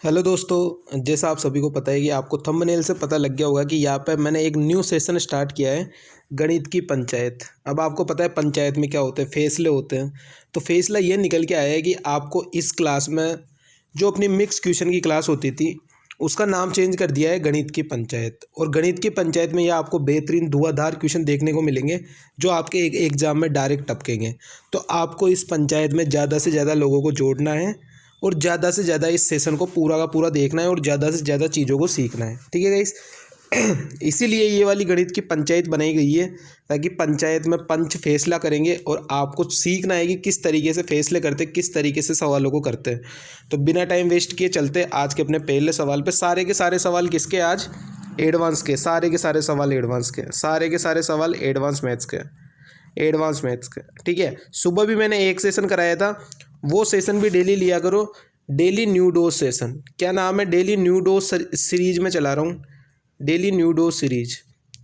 Hello दोस्तों, जैसा आप सभी को पता है कि आपको थंबनेल से पता लग गया होगा कि यहाँ पे मैंने एक न्यू सेशन स्टार्ट किया है, गणित की पंचायत। अब आपको पता है पंचायत में क्या होते हैं, फैसले होते हैं। तो फैसला ये निकल के आया है कि आपको इस क्लास में जो अपनी मिक्स क्वेश्चन की क्लास होती थी उसका नाम चेंज कर दिया है गणित की पंचायत। और गणित की पंचायत में यह आपको बेहतरीन धुआंधार क्वेश्चन देखने को मिलेंगे जो आपके एक एग्जाम में डायरेक्ट टपकेंगे। तो आपको इस पंचायत में ज़्यादा से ज़्यादा लोगों को जोड़ना है और ज़्यादा से ज़्यादा इस सेशन को पूरा का पूरा देखना है और ज़्यादा से ज़्यादा चीज़ों को सीखना है। ठीक है गाइस। इसीलिए ये वाली गणित की पंचायत बनाई गई है ताकि पंचायत में पंच फैसला करेंगे और आपको सीखना है कि किस तरीके से फैसले करते, किस तरीके से सवालों को करते हैं। तो बिना टाइम वेस्ट किए चलते आज के अपने पहले सवाल पे। सारे के सारे सवाल किसके आज? एडवांस के। सारे के सारे सवाल एडवांस के, सारे के सारे सवाल एडवांस मैथ्स के, एडवांस मैथ्स के। ठीक है। सुबह भी मैंने एक सेशन कराया था, वो सेशन भी डेली लिया करो। डेली न्यू डोज सेशन, क्या नाम है? डेली न्यू डोज सीरीज में चला रहा हूँ, डेली न्यू डोज सीरीज।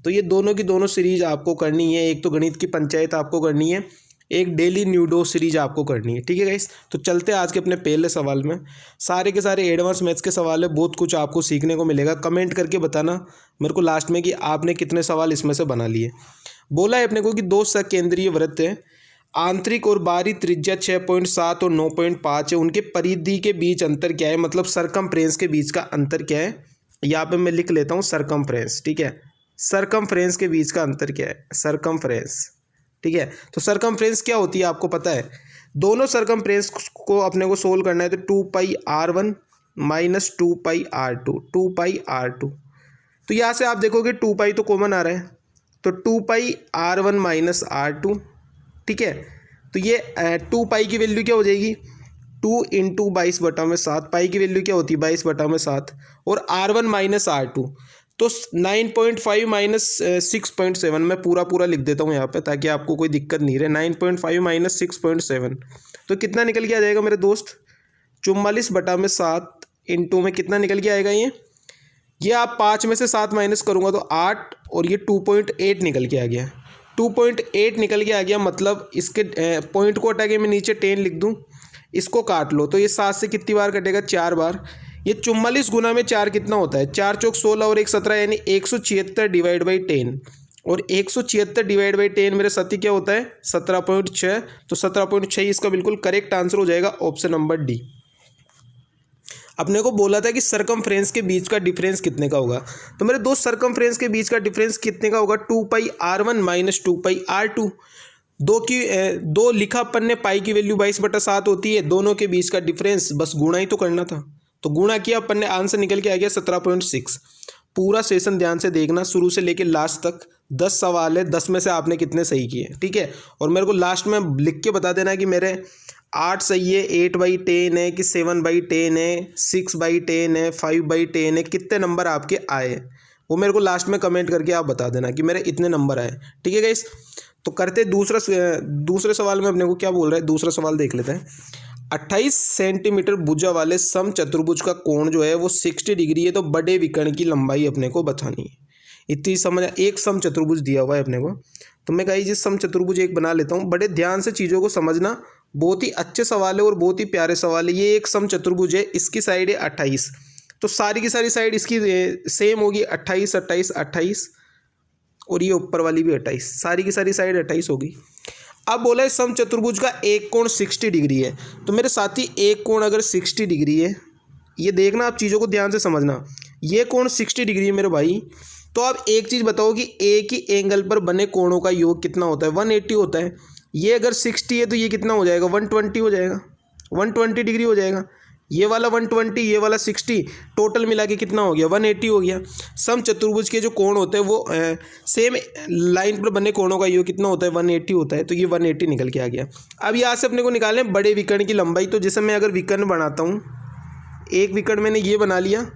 तो ये दोनों की दोनों सीरीज आपको करनी है। एक तो गणित की पंचायत आपको करनी है, एक डेली न्यू डोज सीरीज आपको करनी है। ठीक है गाइस। तो चलते हैं आज के अपने पहले सवाल में। सारे के सारे एडवांस मैथ्स के सवाल है, बहुत कुछ आपको सीखने को मिलेगा। कमेंट करके बताना मेरे को लास्ट में कि आपने कितने सवाल इसमें से बना लिए। बोला है अपने को कि दो सकेंद्रीय वृत्त है, आंतरिक और बाहरी त्रिज्या 6.7 और 9.5 है, उनके परिधि के बीच अंतर क्या है? मतलब सरकमफ्रेंस के बीच का अंतर क्या है? यहाँ पे मैं लिख लेता हूँ सरकमफ्रेंस। ठीक है। सरकमफ्रेंस के बीच का अंतर क्या है? सरकमफ्रेंस। ठीक है। तो सरकमफ्रेंस क्या होती है आपको पता है? दोनों सरकमफ्रेंस को अपने को सोल्व करना है। तो 2πr1 माइनस 2πr2, 2πr2। तो यहाँ से आप देखोगे 2π तो कॉमन आ रहा है, तो 2πr1 माइनस r2। ठीक है। तो ये 2π की वैल्यू क्या हो जाएगी? 2 इंटू 22/7। पाई की वैल्यू क्या होती है? 22/7। और r1 माइनस r2 तो 9.5 माइनस 6.7। मैं पूरा पूरा लिख देता हूँ यहाँ पे ताकि आपको कोई दिक्कत नहीं रहे। 9.5 माइनस 6.7 तो कितना निकल के आ जाएगा मेरे दोस्त? 44/7 इंटू में कितना निकल के आएगा? ये आप 5 में से 7 माइनस करूँगा तो 8, और ये 2.8 निकल के आ गया। 2.8 निकल के आ गया, मतलब इसके पॉइंट को हटा के मैं नीचे 10 लिख दूँ, इसको काट लो तो ये 7 से कितनी बार कटेगा? 4 बार। ये 44 गुना में 4 कितना होता है? 4 चौक 16 और 1 17, यानी 176 डिवाइड बाई 10। और 176 डिवाइड बाई 10 मेरे साथी क्या होता है? 17.6। तो 17.6 इसका बिल्कुल करेक्ट आंसर हो जाएगा, ऑप्शन नंबर डी। अपने को बोला था कि सरकमफ्रेंस के बीच का डिफरेंस कितने का होगा। तो मेरे दोस्त सरकमफ्रेंस के बीच का डिफरेंस कितने का होगा? 2πr1 minus 2πr2। दो लिखा अपन ने, पाई की वैल्यू 22/7 होती है, दोनों के बीच का डिफरेंस बस गुणा ही तो करना था। तो गुणा किया अपन ने, आंसर निकल के आ गया 17.6। पूरा सेशन ध्यान से देखना, शुरू से लेकर लास्ट तक। 10 सवाल है, 10 में से आपने कितने सही किए? ठीक है। और मेरे को लास्ट में लिख के बता देना कि मेरे 8 सही है, 8/10 है, कि 7/10 है, 6/10 है, 5/10 है, कितने नंबर आपके आए वो मेरे को लास्ट में कमेंट करके आप बता देना कि मेरे इतने नंबर आए। ठीक है गाइस। तो करते दूसरे सवाल में अपने को क्या बोल रहा है, दूसरा सवाल देख लेते हैं। 28 सेंटीमीटर भुजा वाले सम चतुर्भुज का कोण जो है वो 60 डिग्री है, तो बड़े विकर्ण की लंबाई अपने को बतानी है। इतनी समझ। एक सम चतुर्भुज दिया हुआ है अपने को, तो मैं कहीं जिस सम चतुर्भुज एक बना लेता हूँ। बड़े ध्यान से चीज़ों को समझना, बहुत ही अच्छे सवाल है और बहुत ही प्यारे सवाल है। ये एक सम चतुर्भुज है, इसकी साइड है 28, तो सारी की सारी साइड इसकी सेम होगी, 28 28 28, और ये ऊपर वाली भी 28, सारी की सारी साइड 28 होगी। अब बोला है सम चतुर्भुज का एक कोण 60 डिग्री है। तो मेरे साथी एक कोण अगर 60 डिग्री है, ये देखना आप चीज़ों को ध्यान से समझना, ये कोण 60 डिग्री है मेरे भाई। तो आप एक चीज़ बताओ कि एक ही एंगल पर बने कोणों का योग कितना होता है? 180 होता है। ये अगर 60 है तो ये कितना हो जाएगा? 120 हो जाएगा, 120 डिग्री हो जाएगा। ये वाला 120, ये वाला 60, टोटल मिला के कितना हो गया? 180 हो गया। सम चतुर्भुज के जो कोण होते हैं वो सेम लाइन पर बने कोणों का योग कितना होता है? 180 होता है। तो ये 180 निकल के आ गया। अब यहाँ से अपने को निकालना है बड़े विकर्ण की लंबाई। तो जैसे मैं अगर विकर्ण बनाता हूँ, एक विकर्ण मैंने ये बना लिया,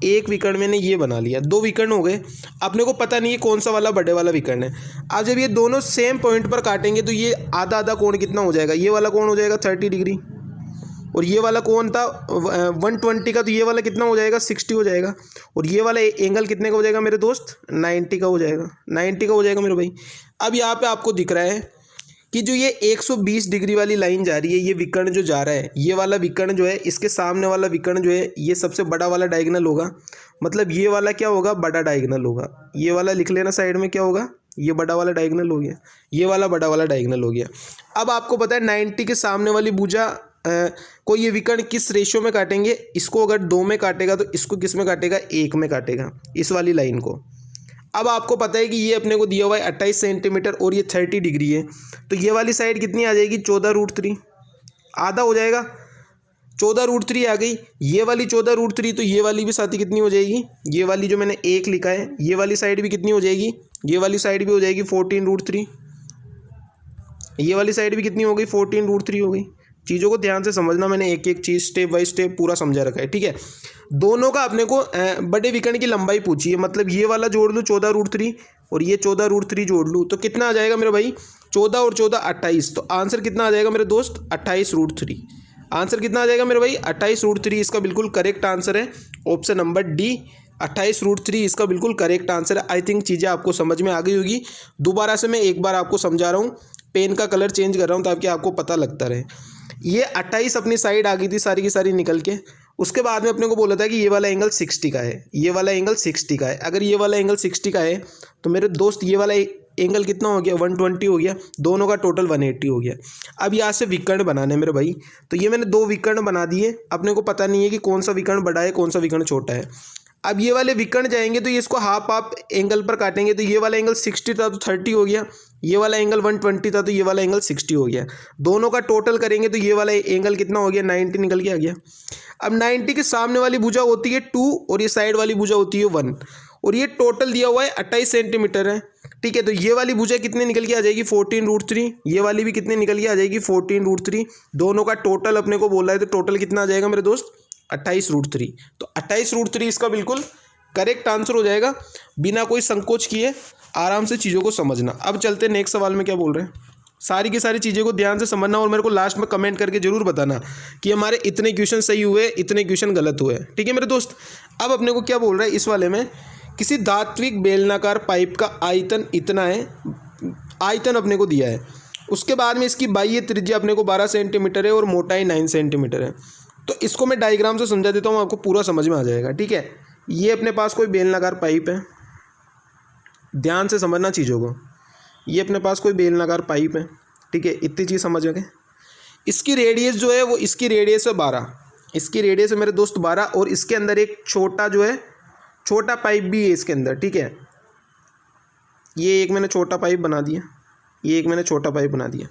एक विकर्ण मैंने ये बना लिया, 2 विकर्ण हो गए। अपने को पता नहीं है कौन सा वाला बड़े वाला विकर्ण है। अब जब ये दोनों सेम पॉइंट पर काटेंगे तो ये आधा आधा कोण कितना हो जाएगा? ये वाला कोण हो जाएगा 30 डिग्री, और ये वाला कोण था 120 का, तो ये वाला कितना हो जाएगा? 60 हो जाएगा। और ये वाला एंगल कितने का हो जाएगा मेरे दोस्त? 90 का हो जाएगा, 90 का हो जाएगा मेरे भाई। अब यहाँ पे आपको दिख रहा है कि जो ये 120 डिग्री वाली लाइन जा रही है, ये विकर्ण जो जा रहा है, ये वाला विकर्ण जो है, इसके सामने वाला विकर्ण जो है ये सबसे बड़ा वाला डायगोनल होगा। मतलब ये वाला क्या होगा, बड़ा डायगोनल होगा। ये वाला लिख लेना साइड में, क्या होगा, ये बड़ा वाला डायगोनल हो गया, ये वाला बड़ा वाला डायगोनल हो गया। अब आपको पता है 90 के सामने वाली भुजा को ये विकर्ण किस रेशियो में काटेंगे, इसको अगर 2 में काटेगा तो इसको किस में काटेगा, 1 में काटेगा, इस वाली लाइन को। अब आपको पता है कि ये अपने को दिया हुआ है 28 सेंटीमीटर और ये 30 डिग्री है, तो ये वाली साइड कितनी आ जाएगी, 14√3, आधा हो जाएगा, 14√3 आ गई। ये वाली 14√3, तो ये वाली भी साथी कितनी हो जाएगी, ये वाली जो मैंने 1 लिखा है, ये वाली साइड भी कितनी हो जाएगी, ये वाली साइड भी हो जाएगी 14√3, ये वाली साइड भी कितनी हो गई, 14√3 हो गई। चीज़ों को ध्यान से समझना, मैंने एक एक चीज़ स्टेप बाय स्टेप पूरा समझा रखा है, ठीक है। दोनों का अपने को बड़े विकर्ण की लंबाई पूछी है, मतलब ये वाला जोड़ लूँ 14√3 और ये 14√3, जोड़ लूँ तो कितना आ जाएगा मेरे भाई, 14 और 14 28, तो आंसर कितना आ जाएगा मेरे दोस्त, 28√3। आंसर कितना आ जाएगा मेरे भाई, 28√3 इसका बिल्कुल करेक्ट आंसर है। ऑप्शन नंबर डी 28√3 इसका बिल्कुल करेक्ट आंसर है। आई थिंक चीज़ें आपको समझ में आ गई होगी। दोबारा से मैं एक बार आपको समझा रहा हूँ, पेन का कलर चेंज कर रहा हूँ ताकि आपको पता लगता रहे। ये 28 अपनी साइड आ गई थी सारी की सारी निकल के। उसके बाद में अपने को बोला था कि ये वाला एंगल 60 का है, ये वाला एंगल 60 का है। अगर ये वाला एंगल 60 का है तो मेरे दोस्त ये वाला एंगल कितना हो गया, 120 हो गया, दोनों का टोटल 180 हो गया। अब यहाँ से विकर्ण बनाने मेरे भाई, तो ये मैंने 2 विकर्ण बना दिए। अपने को पता नहीं है कि कौन सा विकर्ण बड़ा है कौन सा विकर्ण छोटा है। अब ये वाले विकर्ण जाएंगे तो ये इसको हाफ हाफ एंगल पर काटेंगे, तो ये वाला एंगल 60 था तो 30 हो गया, ये वाला एंगल 120 था तो ये वाला एंगल 60 हो गया। दोनों का टोटल करेंगे तो ये वाला एंगल कितना हो गया, 90 निकल के आ गया। अब 90 के सामने वाली भुजा होती है 2 और ये साइड वाली भुजा होती है 1, और ये टोटल दिया हुआ है 28 सेंटीमीटर है, ठीक है। तो ये वाली भुजा कितने निकल के आ जाएगी, 14√3, ये वाली भी कितने निकल के आ जाएगी, 14√3। दोनों का टोटल अपने को बोला है तो टोटल कितना आ जाएगा मेरे दोस्त, 28√3। तो 28√3 इसका बिल्कुल करेक्ट आंसर हो जाएगा। बिना कोई संकोच किए आराम से चीज़ों को समझना। अब चलते नेक्स्ट सवाल में क्या बोल रहे हैं, सारी की सारी चीज़ें को ध्यान से समझना और मेरे को लास्ट में कमेंट करके जरूर बताना कि हमारे इतने क्वेश्चन सही हुए, इतने क्वेश्चन गलत हुए, ठीक है मेरे दोस्त। अब अपने को क्या बोल रहा है इस वाले में, किसी धात्विक बेलनाकार पाइप का आयतन इतना है, आयतन अपने को दिया है। उसके बाद में इसकी बाह्य त्रिज्या अपने को 12 सेंटीमीटर है और मोटाई 9 सेंटीमीटर है। तो इसको मैं डायग्राम से समझा देता हूँ, आपको पूरा समझ में आ जाएगा, ठीक है। ये अपने पास कोई बेलनाकार पाइप है, ध्यान से समझना चीज़ों को। ये अपने पास कोई बेलनाकार पाइप है, ठीक है, इतनी चीज़ समझ गए। इसकी रेडियस जो है वो, इसकी रेडियस है 12, इसकी रेडियस है मेरे दोस्त 12, और इसके अंदर एक छोटा जो है, छोटा पाइप भी है इसके अंदर, ठीक है। ये एक मैंने छोटा पाइप बना दिया, ये एक मैंने छोटा पाइप बना दिया।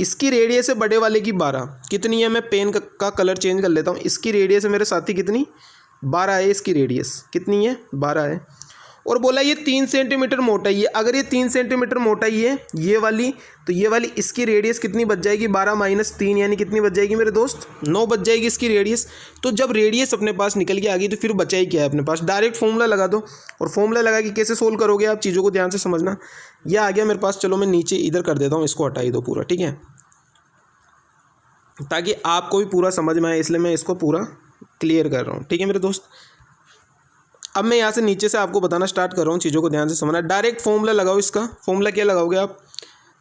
इसकी रेडियस है बड़े वाले की 12, कितनी है, मैं पेन का कलर चेंज कर लेता हूँ। इसकी रेडियस है मेरे साथी कितनी, 12 है। इसकी रेडियस कितनी है, 12 है। और बोला ये 3 सेंटीमीटर मोटाई है। अगर ये 3 सेंटीमीटर मोटाई है ये वाली, तो ये वाली इसकी रेडियस कितनी बच जाएगी, 12 - 3 यानी कितनी बच जाएगी मेरे दोस्त, 9 बच जाएगी इसकी रेडियस। तो जब रेडियस अपने पास निकल के आ गई तो फिर बचा ही क्या है अपने पास, डायरेक्ट फॉर्मूला लगा दो। और फॉर्मूला लगा के कैसे सोल्व करोगे आप, चीज़ों को ध्यान से समझना। यह आ गया मेरे पास, चलो मैं नीचे इधर कर देता हूँ, इसको हटा ही दो पूरा, ठीक है, ताकि आपको भी पूरा समझ में आए, इसलिए मैं इसको पूरा क्लियर कर रहा हूँ, ठीक है मेरे दोस्त। अब मैं यहाँ से नीचे से आपको बताना स्टार्ट कर रहा हूँ, चीज़ों को ध्यान से समझना। डायरेक्ट फॉर्मूला लगाओ। इसका फॉर्मूला क्या लगाओगे आप,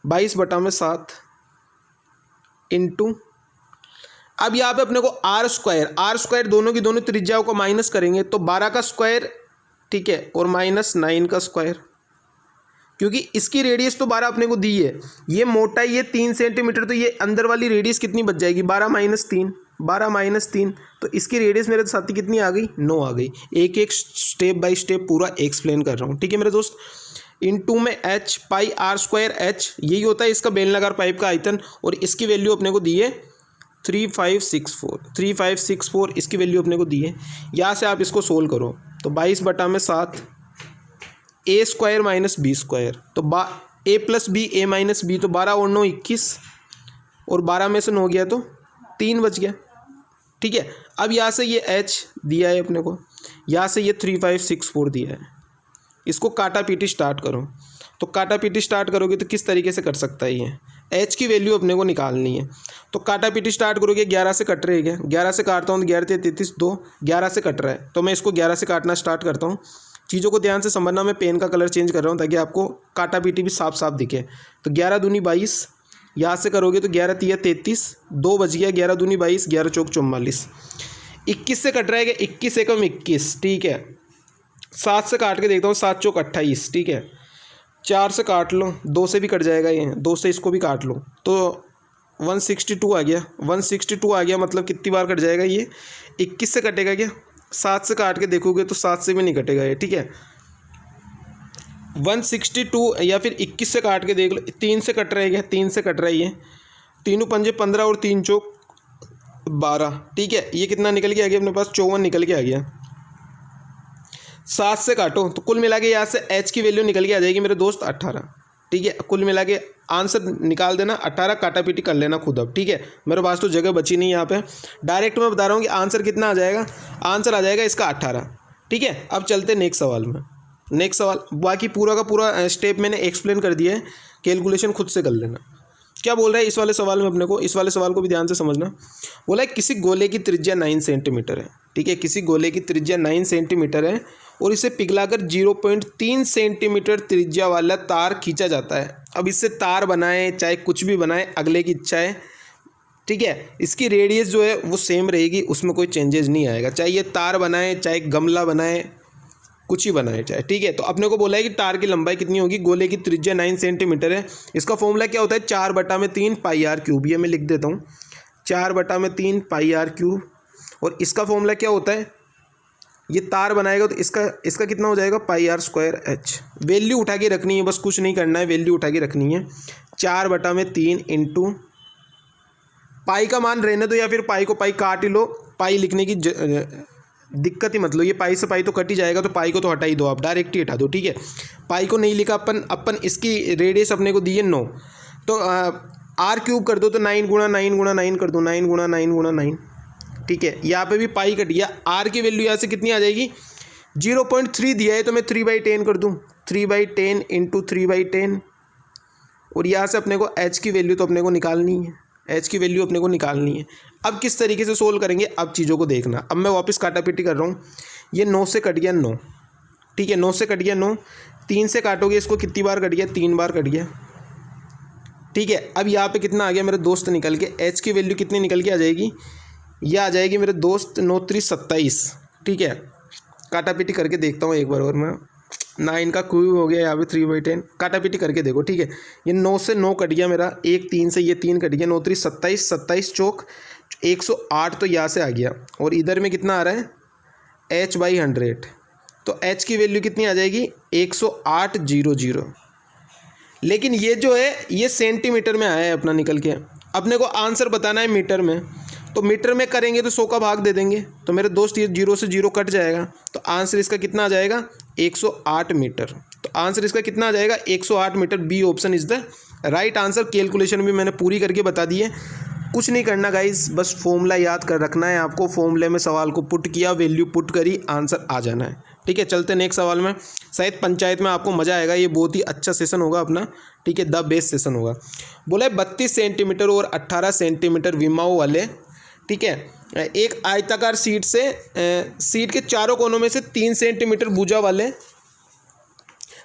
22/7 इंटू, अब यहाँ पे अपने को आर स्क्वायर दोनों की दोनों त्रिज्याओं को माइनस करेंगे तो 12 का स्क्वायर, ठीक है, और -9 का स्क्वायर, क्योंकि इसकी रेडियस तो 12 अपने को दी है, ये मोटाई है 3 सेंटीमीटर, तो ये अंदर वाली रेडियस कितनी बच जाएगी, 12 - 3, तो इसकी रेडियस मेरे साथी कितनी आ गई, 9 आ गई। एक एक स्टेप बाय स्टेप पूरा एक्सप्लेन कर रहा हूँ, ठीक है मेरे दोस्त। इनटू में h पाई r स्क्वायर h, यही होता है इसका बेलनाकार पाइप का आयतन, और इसकी वैल्यू अपने को दी है 3564 इसकी वैल्यू अपने को दी है। यहाँ से आप इसको सोल्व करो तो 22/7 a स्क्वायर - b स्क्वायर, तो a + b a - b, तो 12 और 9 21, और 12 में से 9 गया तो 3 बच गया, ठीक है। अब यहाँ से ये h दिया है अपने को, यहाँ से ये 3564 दिया है। इसको काटा पीटी स्टार्ट करो, तो काटा पीटी स्टार्ट करोगे तो किस तरीके से कर सकता है, ये h की वैल्यू अपने को निकालनी है। तो काटा पीटी स्टार्ट करोगे, 11 से कट रहेगा, 11 से काटता हूँ तो 11 × 33 2, 11 से कट रहा है, तो मैं इसको 11 से काटना स्टार्ट करता हूँ। चीज़ों को ध्यान से समझना, मैं पेन का कलर चेंज कर रहा हूँ ताकि आपको काटा पीटी भी साफ साफ दिखे। तो 11 दूनी 22, यहाँ से करोगे तो 11 तिया 33, 2 बच गया, 11 दूनी 22, 11 चौक 44, 21 से कट रहा है, 21 एकम 21, ठीक है। 7 से काट के देखता हूँ, 7 चौक 28, ठीक है। 4 से काट लो, 2 से भी कट जाएगा ये, 2 से इसको भी काट लो तो 162 आ गया, 162 आ गया, मतलब कितनी बार कट जाएगा ये, 21 से कटेगा क्या, 7 से काट के देखोगे तो 7 से भी नहीं कटेगा ये, ठीक है। 162 या फिर 21 से काट के देख लो, 3 से कट रहा है क्या, 3 से कट रहा है ये, तीनों पंजे 15 और 3 चौक 12, ठीक है। ये कितना निकल के आ गया अपने पास, 54 निकल के आ गया। 7 से काटो तो कुल मिला के यहाँ से एच की वैल्यू निकल के आ जाएगी मेरे दोस्त 18, ठीक है। कुल मिला के आंसर निकाल देना 18, काटा पीटी कर लेना खुद अब, ठीक है। मेरे पास तो जगह बची नहीं यहाँ पे, डायरेक्ट मैं बता रहा हूँ कि आंसर कितना आ जाएगा, आंसर आ जाएगा इसका 18, ठीक है। अब चलते नेक्स्ट सवाल में। नेक्स्ट सवाल, बाकी पूरा का पूरा स्टेप मैंने एक्सप्लेन कर दिया है, कैलकुलेशन खुद से कर लेना। क्या बोल रहा है इस वाले सवाल में अपने को, इस वाले सवाल को भी ध्यान से समझना। बोला है किसी गोले की त्रिज्या 9 सेंटीमीटर है, ठीक है। किसी गोले की त्रिज्या 9 सेंटीमीटर है और इसे पिघलाकर 0.3 सेंटीमीटर त्रिज्या वाला तार खींचा जाता है। अब इससे तार बनाए चाहे कुछ भी बनाए, अगले की इच्छा है, ठीक है। इसकी रेडियस जो है वो सेम रहेगी, उसमें कोई चेंजेस नहीं आएगा, चाहे ये तार बनाए चाहे गमला बनाए, कुछ ही बनाए चाहे, ठीक है। तो अपने को बोला है कि तार की लंबाई कितनी होगी, गोले की त्रिज्या 9 सेंटीमीटर है। इसका फॉर्मूला क्या होता है, 4/3 पाई आर क्यूब, ये मैं लिख देता हूँ, 4/3 पाई आर क्यूब। और इसका फॉर्मूला क्या होता है, ये तार बनाएगा तो इसका कितना हो जाएगा, पाई आर स्क्वायर एच। वैल्यू उठा के रखनी है, बस कुछ नहीं करना है, वैल्यू उठा के रखनी है। 4/3 इंटू पाई का मान रहने दो, या फिर पाई को पाई काट ही लो, पाई लिखने की दिक्कत ही मत लो, ये पाई से पाई तो कट ही जाएगा, तो पाई को तो हटा ही दो, आप डायरेक्ट ही हटा दो, ठीक है। पाई को नहीं लिखा अपन इसकी रेडियस अपने को दी है 9, तो आर क्यूब कर दो तो 9 × 9 × 9 कर दो, 9 × 9 × 9, ठीक है। यहाँ पे भी पाई कट गया, आर की वैल्यू यहाँ से कितनी आ जाएगी, 0.3 दिया है तो मैं 3/10 कर दूँ, 3/10 इंटू 3/10। और यहाँ से अपने को एच की वैल्यू तो अपने को निकालनी है, एच की वैल्यू अपने को निकालनी है। अब किस तरीके से सोल्व करेंगे, अब चीज़ों को देखना। अब मैं वापस काटापीटी कर रहा हूँ, ये 9 से कट गया 9, ठीक है, 9 से कट गया 9, 3 से काटोगे इसको कितनी बार कट गया, 3 बार कट गया, ठीक है। अब यहाँ पे कितना आ गया मेरे दोस्त निकल के, एच की वैल्यू कितनी निकल के आ जाएगी, ये आ जाएगी मेरे दोस्त 9 × 3 = 27, ठीक है। काटापीटी करके देखता हूँ एक बार और मैं, 9 का क्यूब हो गया यहाँ पे 3/10, काटापीटी करके देखो, ठीक है। ये 9 से 9 कट गया मेरा, 1 3 से ये 3 कट गया, 9 × 3 = 27, 27 चौक 108, तो यहाँ से आ गया। और इधर में कितना आ रहा है, h/100, तो h की वैल्यू कितनी आ जाएगी, 108.00। लेकिन ये जो है ये सेंटीमीटर में आया है अपना निकल के, अपने को आंसर बताना है मीटर में, तो मीटर में करेंगे तो 100 का भाग दे देंगे, तो मेरे दोस्त ये 0 से 0 कट जाएगा, तो आंसर इसका कितना आ जाएगा, 108 मीटर। तो आंसर इसका कितना आ जाएगा, 108 metre. B option is the right answer. Calculation भी मैंने पूरी करके बता दी है, कुछ नहीं करना गाइस, बस फॉर्मूला याद कर रखना है आपको, फॉर्मूले में सवाल को पुट किया, वैल्यू पुट करी, आंसर आ जाना है, ठीक है। चलते नेक्स्ट सवाल में, शायद पंचायत में आपको मज़ा आएगा, ये बहुत ही अच्छा सेशन होगा अपना, ठीक है, द बेस्ट सेशन होगा। बोला है 32 सेंटीमीटर और 18 सेंटीमीटर विमाओं वाले, ठीक है, एक आयताकार सीट से सीट के चारों कोनों में से 3 सेंटीमीटर भुजा वाले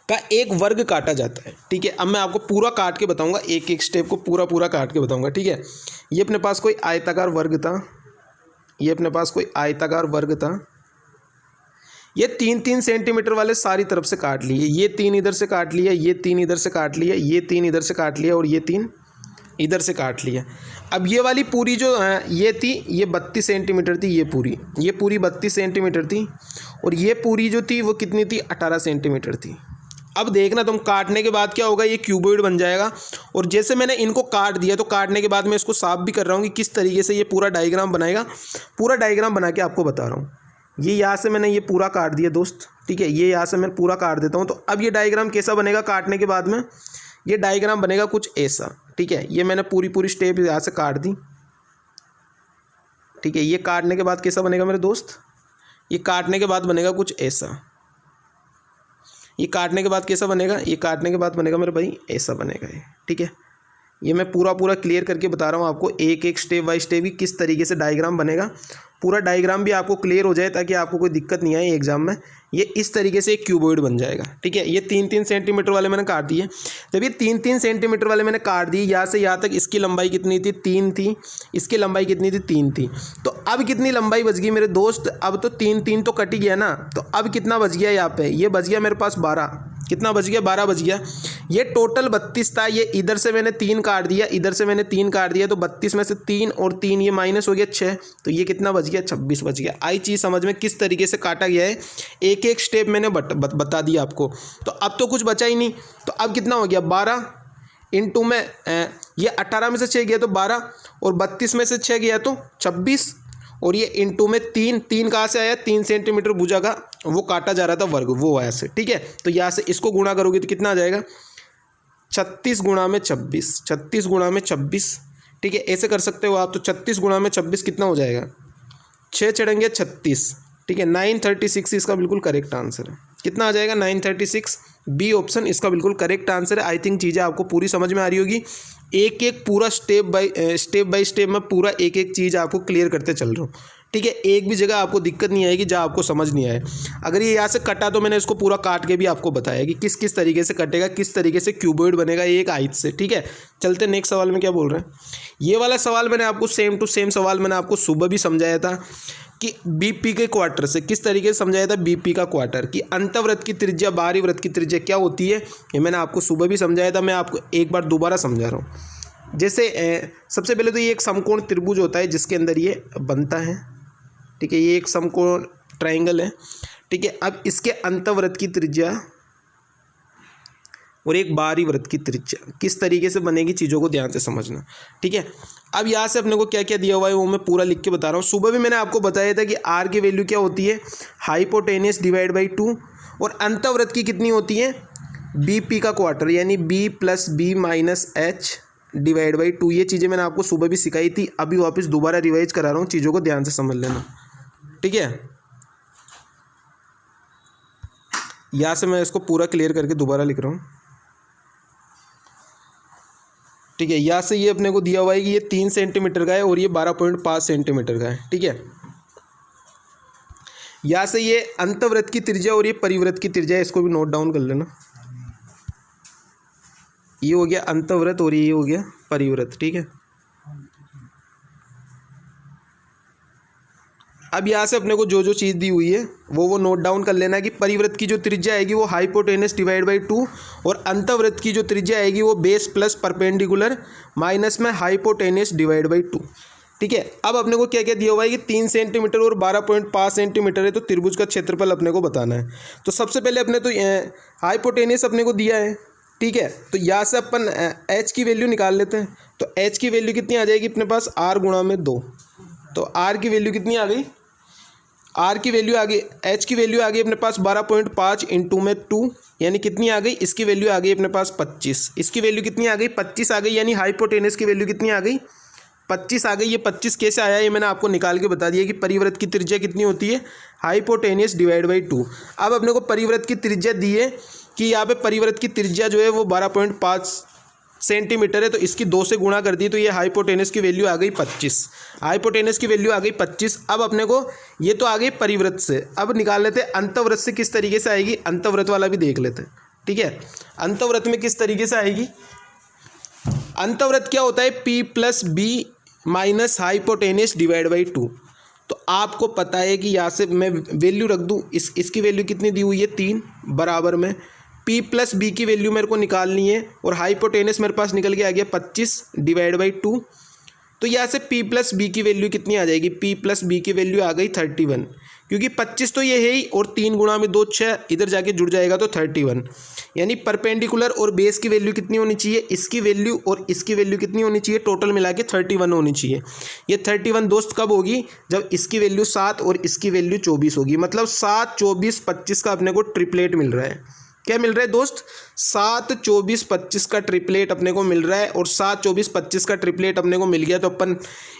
का एक वर्ग काटा जाता है, ठीक है। अब मैं आपको पूरा काट के बताऊंगा, एक एक स्टेप को पूरा काट के बताऊंगा, ठीक है। ये अपने पास कोई आयताकार वर्ग था, ये अपने पास कोई आयताकार वर्ग था, ये 3-3 सेंटीमीटर वाले सारी तरफ से काट लिए, ये 3 इधर से काट लिया, ये 3 इधर से काट लिया, ये 3 इधर से काट लिया, और ये 3 इधर से काट लिया। अब ये वाली पूरी जो ये थी, ये 32 सेंटीमीटर थी, ये पूरी 32 सेंटीमीटर थी, और ये पूरी जो थी वो कितनी थी, 18 सेंटीमीटर थी। अब देखना तुम, काटने के बाद क्या होगा, ये क्यूबॉइड बन जाएगा। और जैसे मैंने इनको काट दिया, तो काटने के बाद मैं इसको साफ भी कर रहा हूँ कि किस तरीके से ये पूरा डायग्राम बनाएगा, पूरा डायग्राम बना के आपको बता रहा हूँ। ये यहाँ से मैंने ये पूरा काट दिया दोस्त, ठीक है, ये यहाँ से मैं पूरा काट देता हूँ। तो अब ये डायग्राम कैसा बनेगा काटने के बाद में, ये डायग्राम बनेगा कुछ ऐसा, ठीक है। ये मैंने पूरी स्टेप यहाँ से काट दी, ठीक है। ये काटने के बाद कैसा बनेगा मेरे दोस्त, ये काटने के बाद बनेगा कुछ ऐसा, ये काटने के बाद कैसा बनेगा, ये काटने के बाद बनेगा मेरे भाई ऐसा बनेगा ये, ठीक है। ये मैं पूरा क्लियर करके बता रहा हूँ आपको, एक एक स्टेप बाय स्टेप की किस तरीके से डायग्राम बनेगा। पूरा डायग्राम भी आपको क्लियर हो जाए ताकि आपको कोई दिक्कत नहीं आए एग्जाम में। ये इस तरीके से एक क्यूबॉइड बन जाएगा, ठीक है। ये 3-3 सेंटीमीटर वाले मैंने काट दिए। जब ये 3-3 सेंटीमीटर वाले मैंने काट दिए, यहाँ से यहाँ तक इसकी लंबाई कितनी थी, 3 थी, इसकी लंबाई कितनी थी, 3 थी। तो अब कितनी लंबाई बच गई मेरे दोस्त, अब तो 3-3 तो कट ही गया ना, तो अब कितना बच गया यहाँ पे, ये बच गया मेरे पास 12। कितना बच गया, 12 बच गया। ये टोटल 32 था, ये इधर से मैंने 3 काट दिया, इधर से मैंने 3 काट दिया, तो 32 में से 3 और 3 ये माइनस हो गया 6, तो ये कितना बच गया, 26 बच गया। आई चीज़ समझ में किस तरीके से काटा गया है, एक एक स्टेप मैंने बता दिया आपको। तो अब तो कुछ बचा ही नहीं, तो अब कितना हो गया, 12 इंटू में ये 18 में से 6 गया तो 12, और 32 में से 6 गया तो 26, और ये इंटू में 3 कहाँ से आया, 3 सेंटीमीटर भुजा का वो काटा जा रहा था वर्ग, वो आया से, ठीक है। तो यहाँ से इसको गुणा करोगे तो कितना आ जाएगा, 36 गुणा में 26, 36 गुणा में 26, ठीक है। ऐसे कर सकते हो आप। तो 36 गुणा में 26 कितना हो जाएगा, 6 चढ़ेंगे 36, ठीक है। 936 इसका बिल्कुल करेक्ट आंसर है। कितना आ जाएगा, 936। बी ऑप्शन इसका बिल्कुल करेक्ट आंसर है। आई थिंक चीज़ें आपको पूरी समझ में आ रही होगी। एक एक पूरा स्टेप बाय स्टेप में पूरा एक एक चीज़ आपको क्लियर करते चल रहा हूँ, ठीक है। एक भी जगह आपको दिक्कत नहीं आएगी जहाँ आपको समझ नहीं आए। अगर ये यहाँ से कटा तो मैंने इसको पूरा काट के भी आपको बताया कि किस किस तरीके से कटेगा, किस तरीके से क्यूबॉइड बनेगा एक हाइट से, ठीक है। चलते नेक्स्ट सवाल में क्या बोल रहे हैं। ये वाला सवाल मैंने आपको सेम टू सेम सवाल मैंने आपको सुबह भी समझाया था कि बीपी के क्वार्टर से किस तरीके से समझाया था, बीपी का क्वार्टर कि अंतवृत्त की त्रिज्या बाहरी वृत्त की त्रिज्या क्या होती है, ये मैंने आपको सुबह भी समझाया था। मैं आपको एक बार दोबारा समझा रहा हूँ। जैसे सबसे पहले तो ये एक समकोण त्रिभुज होता है जिसके अंदर ये बनता है, ठीक है। ये एक समकोण ट्राइंगल है, ठीक है। अब इसके अंतवृत्त की त्रिज्या और एक बाहरी वृत्त की त्रिज्या किस तरीके से बनेगी, चीज़ों को ध्यान से समझना, ठीक है। अब यहाँ से अपने को क्या क्या दिया हुआ है वो मैं पूरा लिख के बता रहा हूँ। सुबह भी मैंने आपको बताया था कि आर की वैल्यू क्या होती है, हाइपोटेनियस डिवाइड बाई 2, और अंतवृत्त की कितनी होती है, बी पी का क्वार्टर, यानी B plus B minus H divide by 2। ये चीज़ें मैंने आपको सुबह भी सिखाई थी, अभी वापस दोबारा रिवाइज करा रहा हूँ, चीज़ों को ध्यान से समझ लेना, ठीक है। यहाँ से मैं इसको पूरा क्लियर करके दोबारा लिख रहा हूँ, ठीक है। यहाँ से ये अपने को दिया हुआ है कि ये 3 सेंटीमीटर का है और ये 12.5 सेंटीमीटर का है, ठीक है। यहाँ से ये अंतवृत्त की त्रिज्या और ये परिवृत्त की त्रिज्या, इसको भी नोट डाउन कर लेना। ये हो गया अंतवृत्त और ये हो गया परिवृत्त, ठीक है। अब यहाँ से अपने को जो जो चीज़ दी हुई है वो नोट डाउन कर लेना कि परिवृत्त की जो त्रिज्या आएगी वो हाइपोटेनस डिवाइड बाई 2, और अंतवृत्त की जो त्रिज्या आएगी वो बेस प्लस परपेंडिकुलर माइनस में हाइपोटेनस डिवाइड बाई 2, ठीक है। अब अपने को क्या क्या दिया हुआ है कि 3 सेंटीमीटर और 12.5 सेंटीमीटर है, तो त्रिभुज का क्षेत्रफल अपने को बताना है। तो सबसे पहले अपने तो हाइपोटेनस अपने को दिया है, ठीक है। तो यहाँ से अपन एच की वैल्यू निकाल लेते हैं। तो एच की वैल्यू कितनी आ जाएगी अपने पास, आर गुणा में 2। तो आर की वैल्यू कितनी आ गई, आर की वैल्यू आ गई, एच की वैल्यू आ गई अपने पास 12.5 इंटू में 2, यानी कितनी आ गई, इसकी वैल्यू आ गई अपने पास 25। इसकी वैल्यू कितनी आ गई, 25 आ गई, यानी हाइपोटेनस की वैल्यू कितनी आ गई, 25 आ गई। ये 25 कैसे आया, ये मैंने आपको निकाल के बता दिया कि परिवृत्त की त्रिज्या कितनी होती है, हाइपोटेनस डिवाइड बाई 2। अब अपने को परिवृत्त की त्रिज्या दी है कि यहाँ पे परिवृत्त की त्रिज्या जो है वो 12.5 सेंटीमीटर है, तो इसकी 2 से गुणा कर दी, तो ये हाइपोटेनस की वैल्यू आ गई 25। हाइपोटेनस की वैल्यू आ गई 25। अब अपने को ये तो आ गई परिवृत्त से, अब निकाल लेते हैं अंतवृत्त से किस तरीके से आएगी, अंतवृत्त वाला भी देख लेते हैं, ठीक है। अंतवृत्त में किस तरीके से आएगी, अंतवृत्त क्या होता है, P plus B minus hypotenuse divide by 2। तो आपको पता है कि यहाँ से मैं वैल्यू रख दूँ, इसकी वैल्यू कितनी दी हुई है, 3 बराबर में P प्लस बी की वैल्यू मेरे को निकालनी है, और हाइपोटेनस मेरे पास निकल के आ गया 25 डिवाइड बाई 2। तो यहाँ से P प्लस बी की वैल्यू कितनी आ जाएगी, P प्लस बी की वैल्यू आ गई 31, क्योंकि 25 तो ये है ही, और 3 गुणा में 2 6, इधर जाके जुड़ जाएगा तो 31। यानी परपेंडिकुलर और बेस की वैल्यू कितनी होनी चाहिए, इसकी वैल्यू और इसकी वैल्यू कितनी होनी चाहिए, टोटल मिला के 31 होनी चाहिए। ये 31 दोस्त कब होगी, जब इसकी वैल्यू 7 और इसकी वैल्यू 24 होगी। मतलब 7 24 25 का अपने को ट्रिपलेट मिल रहा है। क्या मिल रहा है दोस्त, 7 24 25 का ट्रिपलेट अपने को मिल रहा है। और 7 24 25 का ट्रिपलेट अपने को मिल गया तो अपन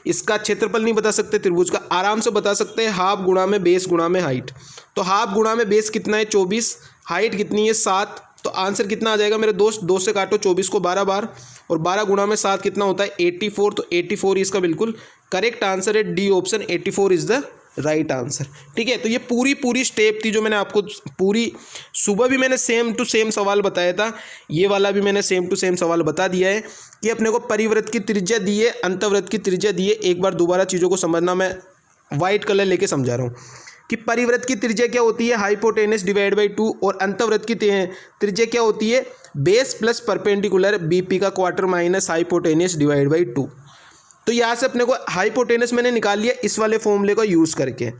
इसका क्षेत्रफल नहीं बता सकते त्रिभुज का, आराम से बता सकते हैं, हाफ गुणा में बेस गुणा में हाइट। तो हाफ गुणा में बेस कितना है 24, हाइट कितनी है 7, तो आंसर कितना आ जाएगा मेरे दोस्त, 2 से काटो 24 को 12 बार, और 12 गुणा में 7 कितना होता है 84, तो 84 इसका बिल्कुल करेक्ट आंसर है। D option 84 is the right answer. ठीक है, तो ये पूरी स्टेप थी जो मैंने आपको पूरी सुबह भी मैंने सेम टू सेम सवाल बताया था, ये वाला भी मैंने सेम टू सेम सवाल बता दिया है कि अपने को परिवृत्त की त्रिज्या दी है, अंतवृत्त की त्रिज्या दी है। एक बार दोबारा चीज़ों को समझना, मैं वाइट कलर लेके समझा रहा हूँ कि परिवृत्त की त्रिज्या क्या होती है हाइपोटेनस डिवाइड बाई 2, और अंतवृत्त की त्रिज्या क्या होती है बेस प्लस परपेंडिकुलर बीपी का quarter minus hypotenuse divide by 2। तो यहाँ से अपने को हाइपोटेनस मैंने निकाल लिया इस वाले फॉर्मूले को यूज़ करके।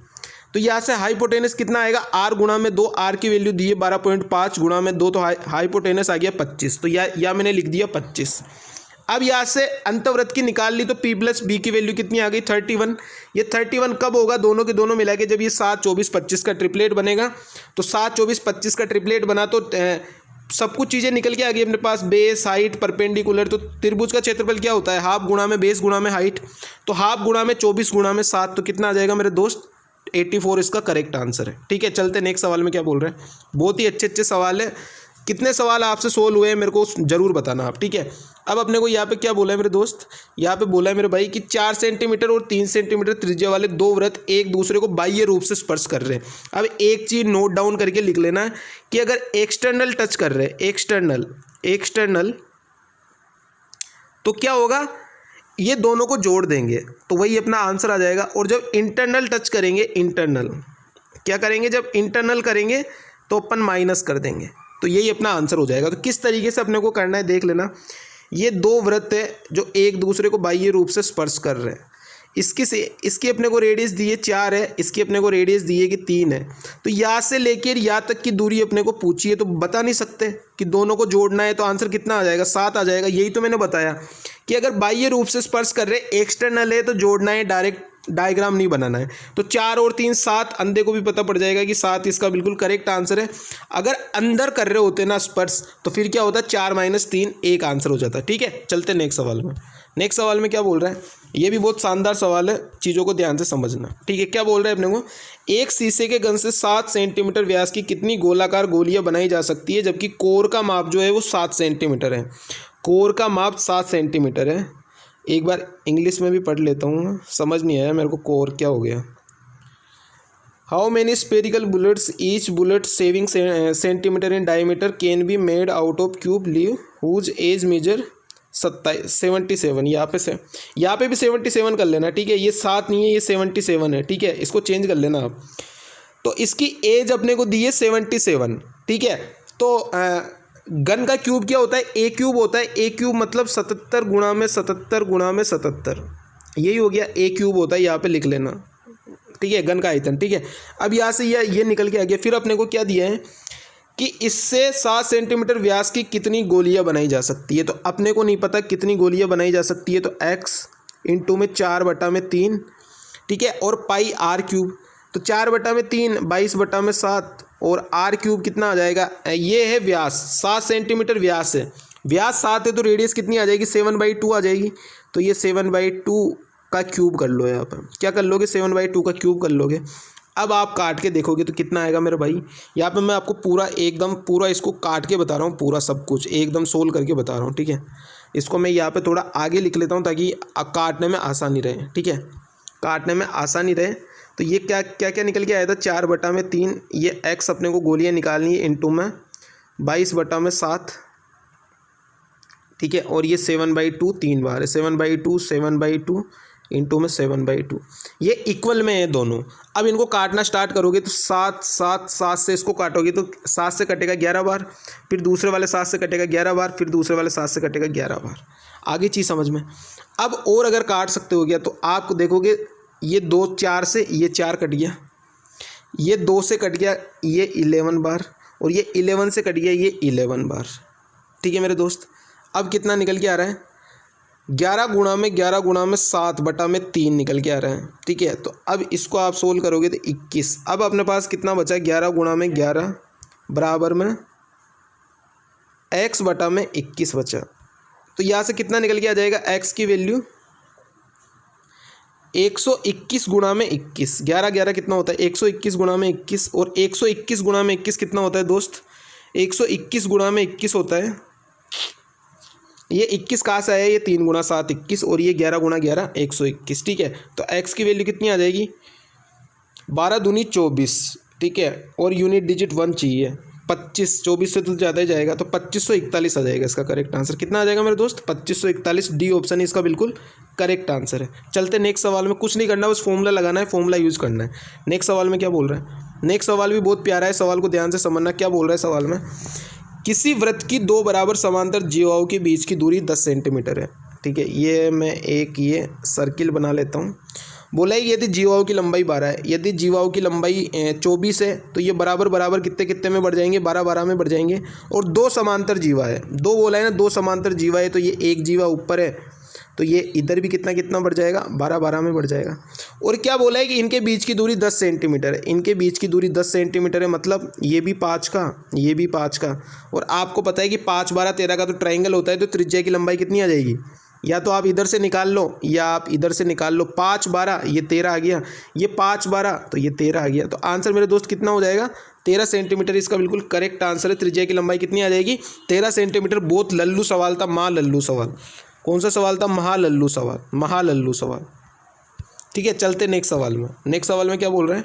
तो यहाँ से हाइपोटेनस कितना आएगा आर गुणा में 2, आर की वैल्यू दी है 12.5 गुणा में 2, तो हाइपोटेनस आ गया 25, तो या मैंने लिख दिया 25। अब यहाँ से अंतवृत्त की निकाल ली तो P प्लस बी की वैल्यू कितनी आ गई 31। ये 31 कब होगा दोनों के दोनों मिला के जब ये 7, 24, 25 का ट्रिपलेट बनेगा। तो 7, 24, 25 का ट्रिपलेट बना तो सब कुछ चीज़ें निकल के आ गई अपने पास, बेस हाइट परपेंडिकुलर। तो त्रिभुज का क्षेत्रफल क्या होता है हाफ गुणा में बेस गुणा में हाइट, तो हाफ गुणा में 24 गुणा में 7, तो कितना आ जाएगा मेरे दोस्त 84 इसका करेक्ट आंसर है। ठीक है, चलते नेक्स्ट सवाल में क्या बोल रहे हैं। बहुत ही अच्छे सवाल है, कितने सवाल आपसे सोल्व हुए हैं मेरे को जरूर बताना आप। ठीक है, अब अपने को यहाँ पे क्या बोला है मेरे दोस्त, यहाँ पे बोला है मेरे भाई कि 4 सेंटीमीटर और 3 सेंटीमीटर त्रिज्या वाले दो वृत्त एक दूसरे को बाह्य रूप से स्पर्श कर रहे हैं। अब एक चीज़ नोट डाउन करके लिख लेना है कि अगर एक्सटर्नल टच कर रहे हैं, एक्सटर्नल तो क्या होगा ये दोनों को जोड़ देंगे तो वही अपना आंसर आ जाएगा। और जब इंटरनल टच करेंगे, इंटरनल क्या करेंगे जब इंटरनल करेंगे तो अपन माइनस कर देंगे, तो यही अपना आंसर हो जाएगा। तो किस तरीके से अपने को करना है देख लेना। ये दो वृत्त है जो एक दूसरे को बाह्य रूप से स्पर्श कर रहे हैं। इसकी अपने को रेडियस दी है 4 है, इसकी अपने को रेडियस दी है कि 3 है। तो यहाँ से लेकर यहाँ तक की दूरी अपने को पूछी है, तो बता नहीं सकते कि दोनों को जोड़ना है, तो आंसर कितना आ जाएगा 7 आ जाएगा। यही तो मैंने बताया कि अगर बाह्य रूप से स्पर्श कर रहे एक्सटर्नल है तो जोड़ना है, डायरेक्ट डायग्राम नहीं बनाना है। तो 4 और 3 7, अंधे को भी पता पड़ जाएगा कि 7 इसका बिल्कुल करेक्ट आंसर है। अगर अंदर कर रहे होते ना स्पर्श तो फिर क्या होता 4 - 3 1 आंसर हो जाता। ठीक है, चलते नेक्स्ट सवाल में। नेक्स्ट सवाल में क्या बोल रहा है, ये भी बहुत शानदार सवाल है, चीज़ों को ध्यान से समझना। ठीक है, क्या बोल रहा है अपने को, एक शीशे के गन से 7 सेंटीमीटर व्यास की कितनी गोलाकार गोलियां बनाई जा सकती है, जबकि कोर का माप जो है वो 7 सेंटीमीटर है। कोर का माप 7 सेंटीमीटर है। एक बार इंग्लिश में भी पढ़ लेता हूँ, समझ नहीं आया मेरे को कोर क्या हो गया। How many spherical bullets each bullet saving centimetre in diameter can be made out of cube leave whose edge measure 77। यहाँ पे भी 77 कर लेना। ठीक है, ये 7 नहीं है, ये 77 है। ठीक है, इसको चेंज कर लेना आप। तो इसकी एज अपने को दी है 77। ठीक है, तो गन का क्यूब क्या होता है, ए क्यूब होता है। ए क्यूब मतलब 77 गुणा में 77 गुणा में 77, यही हो गया ए क्यूब होता है, यहाँ पे लिख लेना। ठीक है, गन का आयतन। ठीक है, अब यहाँ से ये निकल के आ गया। फिर अपने को क्या दिया है कि इससे 7 सेंटीमीटर व्यास की कितनी गोलियां बनाई जा सकती है। तो अपने को नहीं पता कितनी गोलियां बनाई जा सकती है, तो x इंटू में 4/3। ठीक है, और पाई आर क्यूब, तो 4/3 22/7, और आर क्यूब कितना आ जाएगा, ये है व्यास 7 सेंटीमीटर व्यास है। व्यास 7 है तो रेडियस कितनी आ जाएगी 7/2 आ जाएगी। तो ये 7/2 का क्यूब कर लो, यहाँ पर क्या कर लोगे 7/2 का क्यूब कर लोगे। अब आप काट के देखोगे तो कितना आएगा मेरे भाई। यहाँ पे मैं आपको पूरा इसको काट के बता रहा हूँ, पूरा सब कुछ एकदम सोल्व करके बता रहा हूँ। ठीक है, इसको मैं यहाँ पे थोड़ा आगे लिख लेता हूँ ताकि काटने में आसानी रहे। ठीक है, काटने में आसानी रहे। तो ये क्या निकल के आया था 4/3। ये x अपने को गोलियाँ निकालनी है इंटू में 22/7। ठीक है, और ये 7/2 3 बार है, 7/2 इंटू में 7/2। ये इक्वल में है दोनों। अब इनको काटना स्टार्ट करोगे तो 7 से इसको काटोगे तो 7 से कटेगा 11 बार, फिर दूसरे वाले 7 से कटेगा 11 बार, फिर दूसरे वाले 7 से कटेगा 11 बार। आगे चीज़ समझ में। अब और अगर काट सकते हो गया तो आप देखोगे ये 2 4 से ये 4 कट गया, ये 2 से कट गया ये 11 बार, और ये 11 से कट गया ये 11 बार। ठीक है मेरे दोस्त, अब कितना निकल के आ रहा है 11 गुणा में 7/3 निकल के आ रहा है। ठीक है, तो अब इसको आप सोल्व करोगे तो 21। अब अपने पास कितना बचा 11 गुणा में 11 बराबर में x/21 बचा। तो यहाँ से कितना निकल के आ जाएगा x की वैल्यू 121 गुणा में 21। 11 कितना होता है 121 गुणा में 21, और 121 गुणा में 21 कितना होता है दोस्त 121 गुणा में 21 होता है ये 21 कहाँ से आया, ये 3 गुना 7 21 और ये 11 गुना 11 121, ठीक है। तो x की वैल्यू कितनी आ जाएगी, 12 दूनी 24, ठीक है, और यूनिट डिजिट 1 चाहिए, 25, 24 से तो ज़्यादा ही जाएगा, तो 2541 आ जाएगा इसका करेक्ट आंसर। कितना आ जाएगा मेरे दोस्त, 2541, डी ऑप्शन इसका बिल्कुल करेक्ट आंसर है। चलते नेक्स्ट सवाल में, कुछ नहीं करना, बस फॉर्मूला लगाना है, फॉर्मूला यूज़ करना है। नेक्स्ट सवाल में क्या बोल रहा है, नेक्स्ट सवाल भी बहुत प्यारा है, सवाल को ध्यान से समझना। क्या बोल रहा है सवाल में, किसी वृत्त की दो बराबर समांतर जीवाओं के बीच की दूरी 10 सेंटीमीटर है, ठीक है। ये मैं एक ये सर्किल बना लेता हूँ। बोला है यदि जीवाओं की लंबाई 12 है, यदि जीवाओं की लंबाई 24 है तो ये बराबर बराबर कितने कितने में बढ़ जाएंगे, 12 12 में बढ़ जाएंगे। और दो समांतर जीवा है, दो बोला है ना, दो समांतर जीवा है, तो ये एक जीवा ऊपर है तो ये इधर भी कितना कितना बढ़ जाएगा, 12 12 में बढ़ जाएगा। और क्या बोला है कि इनके बीच की दूरी 10 सेंटीमीटर है, इनके बीच की दूरी 10 सेंटीमीटर है, मतलब ये भी 5 का, ये भी 5 का। और आपको पता है कि 5 12 13 का तो ट्राइंगल होता है, तो त्रिज्या की लंबाई कितनी आ जाएगी, या तो आप इधर से निकाल लो या आप इधर से निकाल लो। 5 12 ये 13 आ गया, ये 5 12 तो ये 13 आ गया। तो आंसर मेरे दोस्त कितना हो जाएगा, 13 सेंटीमीटर इसका बिल्कुल करेक्ट आंसर है। त्रिज्या की लंबाई कितनी आ जाएगी, 13 सेंटीमीटर। बहुत लल्लू सवाल था, माँ लल्लू सवाल। कौन सा सवाल था, महालल्लू सवाल, महालल्लू सवाल, ठीक है। चलते नेक्स्ट सवाल में। नेक्स्ट सवाल में क्या बोल रहे हैं,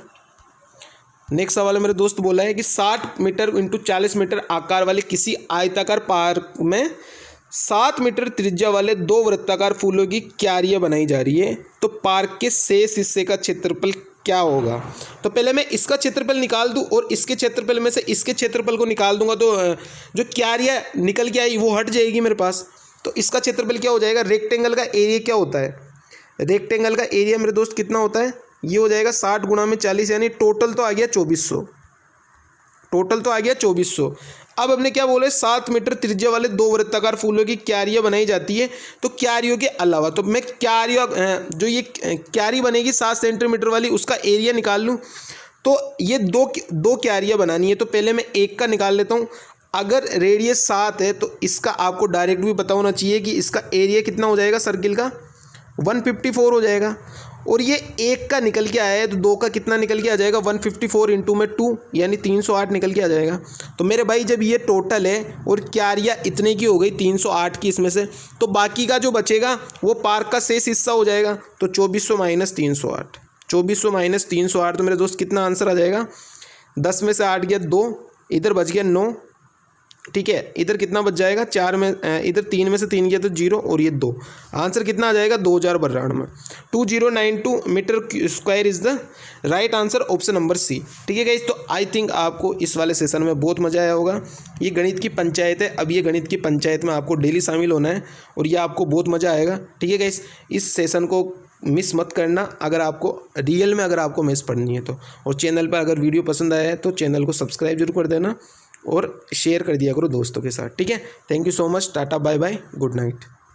नेक्स्ट सवाल में मेरे दोस्त बोला है कि 60 मीटर इंटू 40 मीटर आकार वाले किसी आयताकार पार्क में 7 मीटर त्रिज्या वाले दो वृत्ताकार फूलों की क्यारियाँ बनाई जा रही है, तो पार्क के शेष हिस्से का क्षेत्रफल क्या होगा। तो पहले मैं इसका क्षेत्रफल निकाल दूं और इसके क्षेत्रफल में से इसके क्षेत्रफल को निकाल दूंगा, तो जो क्यारियाँ निकल के आई वो हट जाएगी मेरे पास। तो इसका क्षेत्रफल क्या हो जाएगा, रेक्टेंगल का एरिया क्या होता है, रेक्टेंगल का एरिया मेरे दोस्त कितना होता है, ये हो जाएगा 60 गुणा में 40, यानी टोटल तो आ गया 2400, टोटल तो आ गया 2400। अब हमने क्या बोले, 7 मीटर त्रिज्या वाले दो वृत्ताकार फूलों की क्यारियाँ बनाई जाती है, तो क्यारियों के अलावा, तो मैं क्यारियों जो ये क्यारी बनेगी 7 सेंटीमीटर वाली, उसका एरिया निकाल लूँ। तो ये दो क्यारियाँ बनानी है, तो पहले मैं एक का निकाल लेता हूँ। अगर रेडियस 7 है तो इसका आपको डायरेक्ट भी पता होना चाहिए कि इसका एरिया कितना हो जाएगा सर्किल का, 154 हो जाएगा। और ये एक का निकल के आया है, तो दो का कितना निकल के आ जाएगा, 154 इंटू में 2 यानी 308 निकल के आ जाएगा। तो मेरे भाई जब ये टोटल है और क्यारियाँ इतने की हो गई 308 की इसमें से, तो बाकी का जो बचेगा वो पार्क का शेष हिस्सा हो जाएगा। तो 2400 माइनस 308, 2400 माइनस 308, तो मेरे दोस्त कितना आंसर आ जाएगा, 10 में से 8 गया 2, इधर बच गया 9, ठीक है। इधर कितना बच जाएगा, 4 में, इधर 3 में से 3 गया तो 0 और ये 2। आंसर कितना आ जाएगा, 2092 2092 metre square is the right answer, option number C, ठीक है गाइस। तो आई थिंक आपको इस वाले सेशन में बहुत मज़ा आया होगा। ये गणित की पंचायत है, अब ये गणित की पंचायत में आपको डेली शामिल होना है और ये आपको बहुत मज़ा आएगा, ठीक है गाइस। इस सेशन को मिस मत करना, अगर आपको रियल में अगर आपको मैथ्स पढ़नी है तो। और चैनल पर अगर वीडियो पसंद आया है तो चैनल को सब्सक्राइब जरूर कर देना और शेयर कर दिया करो दोस्तों के साथ, ठीक है। Thank you so much, tata bye bye, good night.